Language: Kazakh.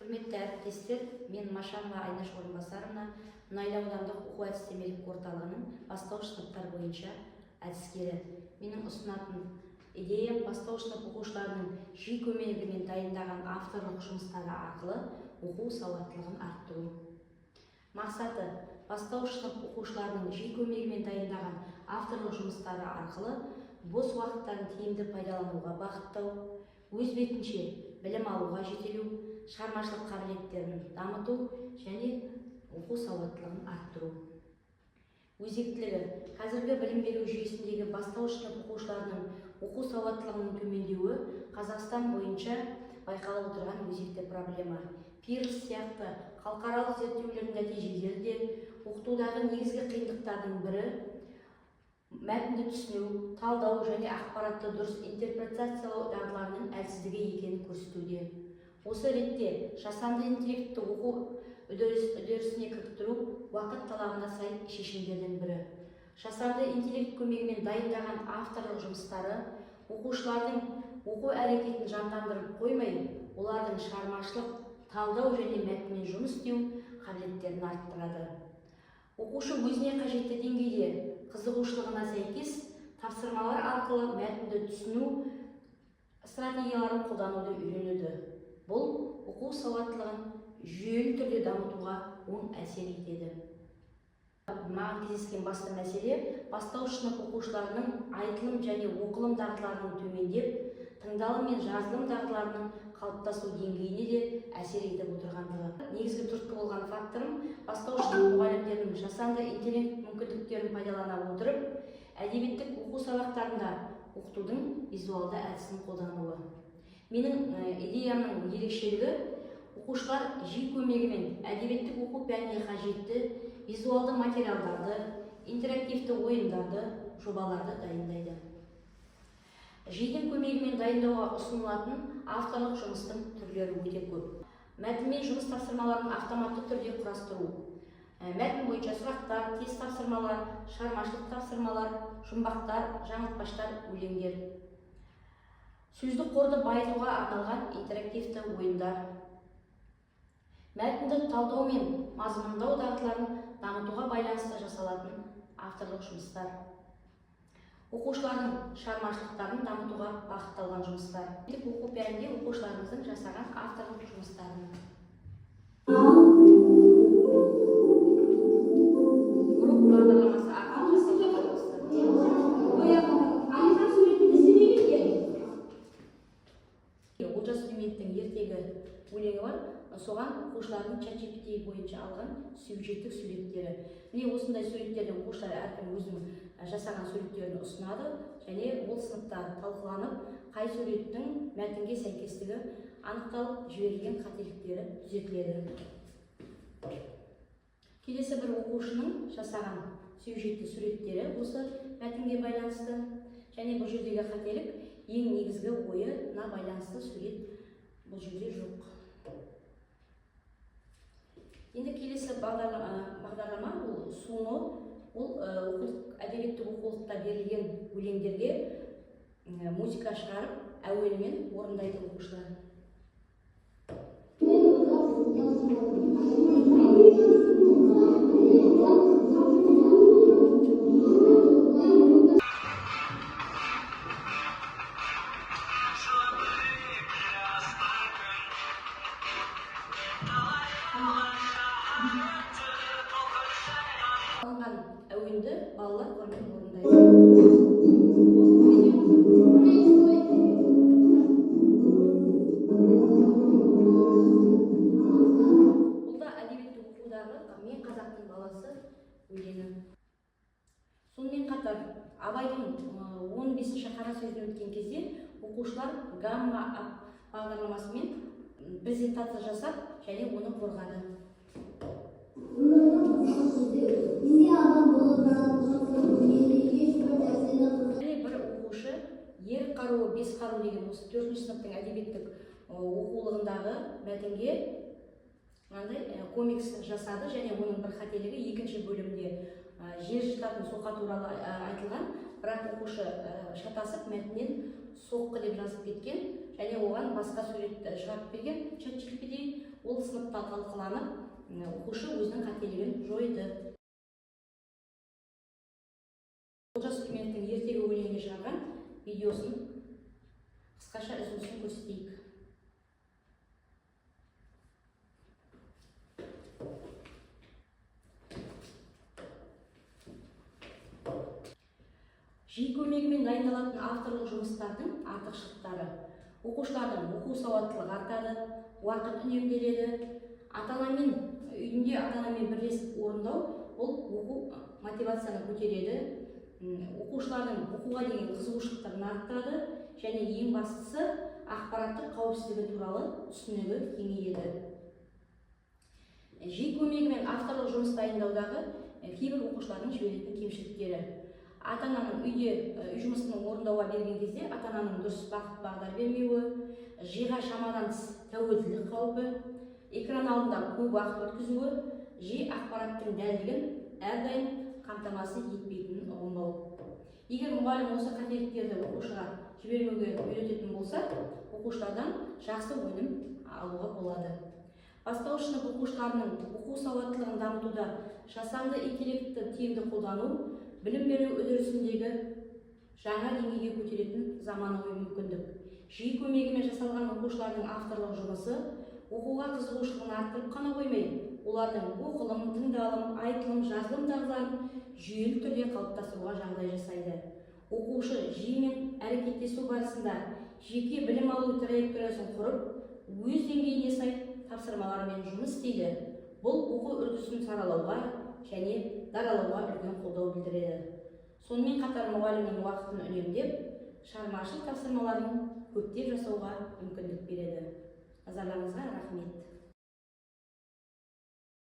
Құрметті әріптестер, мен Машанова Айнаш орынбасарына Мұнайлы аудандық оқу-әдістемелік орталығының бастауыш сыныптар бойынша әдіскері. Менің ұсынатын идеям бастауыш сынып оқушыларының жиі көмегімен дайындаған авторлық жұмыстары арқылы оқу сауаттылығын арттыру. Мақсаты бастауыш сынып оқушыларының жиі көмегімен дайындаған авторлық жұмыстары арқылы бос уақыттарын тиімді пайдалануға бағыттау, өз бетінше білім алуға жетелеу, шығармашылық қабілеттерін дамыту және оқу сауаттылығын арттыру. Өзектілігі: қазіргі білім беру жүйесіндегі бастауыш сынып оқушыларының оқу сауаттылығының төмендеуі Қазақстан бойынша байқалып отырған өзекті проблема. Пирс сияқты халықаралық зерттеулердің нәтижелері де оқытудағы негізгі қиындықтардың бірі мәтінді түсіну, талдау және ақпаратты дұрыс интерпретациялау дағдыларының әлсіздігі екенін көрсетуде. Осы ретте жасанды интеллектті оқу үдерісіне кіріктіру уақыт талабына сай шешімдердің бірі. Жасанды интеллект көмегімен дайындаған авторлық жұмыстары оқушылардың оқу әрекетін жандандырып қоймай, олардың шығармашылық, талдау және мәтінмен жұмыс істеу қабілеттерін арттырады. Оқушы өзіне қажетті деңгейде қызығушылығына сәйкес тапсырмалар арқылы мәтінді түсіну стратегияларын қолдануды үйренеді. Бұл оқу сауаттылығын жүйелі түрде дамытуға оң әсер етеді. Маған кездескен басты мәселе бастауыш сынып оқушыларының айтылым және оқылым дағдыларының төмендеп, тыңдалым мен жазылым дағдыларының қалыптасу деңгейіне де әсер етіп отырғандығы. Негізгі түрткі болған факторым бастауыш сынып мұғалімдерінің жасанды интеллект мүмкіндіктерін пайдалана отырып, әдебиеттік оқу сабақтарында оқытудың визуалды әдісін қолдануы. Менің идеямның ерекшелігі оқушылар жиі көмегімен әдебиеттік оқу пәніне қажетті визуалды материалдарды, интерактивті ойындарды, жобаларды дайындайды. Жүйенің көмегімен дайындауға ұсынылатын авторлық жұмыстың түрлері өте көп. Мәтінмен жұмыс тапсырмаларын автоматты түрде құрастыру. Мәтін бойынша сұрақтар, тест тапсырмалар, шығармашылық тапсырмалар, жұмбақтар, жаңылтпаштар, өлеңдер. Сөздік қорды байытуға арналған интерактивті ойындар. Мәтінді талдау мен мазмұндау дағдыларын дамытуға байланысты жасалатын авторлық жұмыстар. Оқушылардың шығармашылықтарын дамытуға бағытталған жұмыстар. Оқу пәнінде оқушыларымыздың жасаған авторлық жұмыстарын. Групп бағдарламасы арқылы жасалған Олжас Сүлейменовтің ертегі өлеңі бар. Соған оқушылардың ChatGPT бойынша алған сюжеттік суреттері. Міне осындай суреттерді оқушылар әркім өзінің жасаған суреттерін ұсынады және ол сыныпта талқыланып, қай суреттің мәтінге сәйкестігі анықталып, жіберілген қателіктері түзетіледі. Келесі бір оқушының жасаған сюжетті суреттері осы мәтінге байланысты және бұл жердегі қателік ең негізгі ойына байланысты сурет бұл жерде жоқ. Енді келесі бағдарлама ол суно, ол әдебиеттік оқулықта берілген өлеңдерге музыка шығарып, әуенімен орындайды оқушылар. Алынған әуенді балалар көрмен орындайды. Бұл да әдебиеттік оқудағы «Мен қазақтың баласы» өлеңі. Сонымен қатар Абайдың 15-ші қара сөзін өткен кезде оқушылар гамма бағдарламасымен презентация жасап және оны қорғады. Бір оқушы «Ер қаруы, бес қару» деген осы 4-ші сыныптың әдебиеттік оқулығындағы мәтінге комикс жасады және оның бір қателігі 2-ші бөлімде жер жыртатын соқа туралы айтылған, бірақ оқушы шатасып мәтіннен соққы деп жазып кеткен, және оған басқа суретті шығарып берген ChatGPT. Ол сыныпта талқыланып, оқушы өзінің қателігін жойды. Олжас Сүлейменовтің ертегі өлеңіне шығарған видеосын қысқаша үзіндісін көрсетейік. Жи көмегімен дайындалатын авторлық жұмыстардың артықшылықтары: оқушылардың оқу сауаттылығы артады, уақыт үнемделеді, үйінде ата-анамен бірлесіп орындау бұл оқу мотивацияны көтереді, оқушылардың оқуға деген қызығушылықтарын арттырады, және ең бастысы ақпараттық қауіпсіздігі туралы түсінігі кеңейеді. Жи көмегімен авторлық жұмыс дайындаудағы кейбір оқушылардың жіберетін кемшіліктері: ата-ананың үй жұмысының орындауға берген кезде ата-ананың дұрыс бағыт-бағдар бермеуі, жиға шамадан тыс тәуелділік қаупі, экран алдында көп уақыт өткізуі, жи ақпараттың дәлдігін әрдайым қамтамасыз етпейтінін ұғынбау. Егер мұғалім осы қателіктерді оқушыға жібермеуге үйрететін болса, оқушылардан жақсы өнім алуға болады. Бастауыш сынып оқушыларының оқу сауаттылығын дамытуда жасанды интеллектті тиімді қолдану білім беру үдерісіндегі жаңа деңгейге көтеретін заманауи мүмкіндік. Жи көмегімен жасалған оқушылардың авторлық жұмысы оқуға қызығушылығын арттырып қана қоймай, олардың оқылым, тыңдалым, айтылым, жазылым дағдыларын жүйелі түрде қалыптастыруға жағдай жасайды. Оқушы жимен әрекеттесу барысында жеке білім алу траекториясын құрып, өз деңгейіне сай тапсырмалармен жұмыс істейді. Бұл оқу үрдісін саралауға және даралауға үлкен қолдау білдіреді. Сонымен қатар мұғалімнің уақытын үнемдеп, шығармашылық тапсырмаларын көптеп жасауға мүмкіндік береді. Назарларыңызға рахмет.